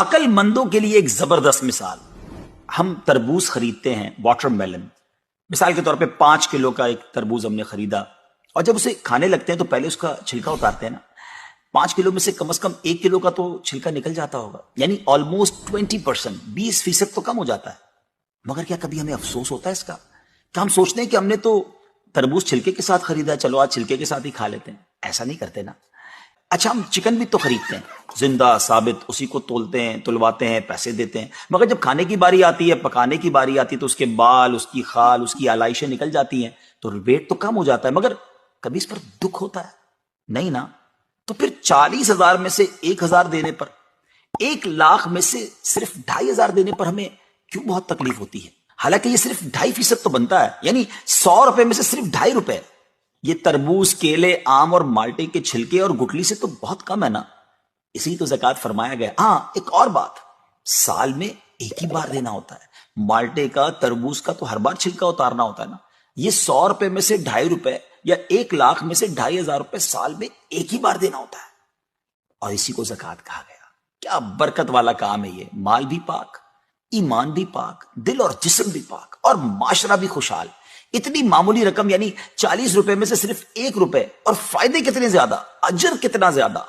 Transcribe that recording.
عقل مندوں کے لیے ایک زبردست مثال. ہم تربوز خریدتے ہیں، واٹر میلن. مثال کے طور پہ 5 کلو کا ایک تربوز ہم نے خریدا، اور جب اسے کھانے لگتے ہیں تو پہلے اس کا چھلکا اتارتے ہیں نا. 5 کلو میں سے کم از کم 1 کلو کا تو چھلکا نکل جاتا ہوگا، یعنی آلموسٹ 20%، 20% تو کم ہو جاتا ہے. مگر کیا کبھی ہمیں افسوس ہوتا ہے اس کا؟ کہ ہم سوچتے ہیں کہ ہم نے تو تربوز چھلکے کے ساتھ خریدا، چلو آج چھلکے کے ساتھ ہی کھا لیتے ہیں. ایسا نہیں کرتے نا. اچھا، ہم چکن بھی تو خریدتے ہیں، زندہ ثابت، اسی کو تولتے ہیں، تلواتے ہیں، پیسے دیتے ہیں، مگر جب کھانے کی باری آتی ہے، پکانے کی باری آتی ہے، تو اس کے بال، اس کی خال، اس کی آلائشیں نکل جاتی ہیں، تو ویٹ تو کم ہو جاتا ہے. مگر کبھی اس پر دکھ ہوتا ہے؟ نہیں نا. تو پھر 40,000 میں سے 1,000 دینے پر، 1,00,000 میں سے صرف 2,500 دینے پر ہمیں کیوں بہت تکلیف ہوتی ہے؟ حالانکہ یہ صرف 2.5% تو بنتا ہے، یعنی 100 روپے میں سے صرف 2.5 روپے. یہ تربوز، کیلے، آم اور مالٹے کے چھلکے اور گٹلی سے تو بہت کم ہے نا. اسی تو زکوٰۃ فرمایا گیا. ہاں، ایک اور بات، سال میں ایک ہی بار دینا ہوتا ہے. مالٹے کا، تربوز کا تو ہر بار چھلکا اتارنا ہوتا ہے نا. یہ 100 روپے میں سے 2.5 روپے یا 1,00,000 میں سے 2,500 روپے سال میں ایک ہی بار دینا ہوتا ہے، اور اسی کو زکوٰۃ کہا گیا. کیا برکت والا کام ہے یہ. مال بھی پاک، ایمان بھی پاک، دل اور جسم بھی پاک، اور معاشرہ بھی خوشحال. اتنی معمولی رقم، یعنی 40 روپے میں سے صرف 1 روپے، اور فائدے کتنے زیادہ، اجر کتنا زیادہ.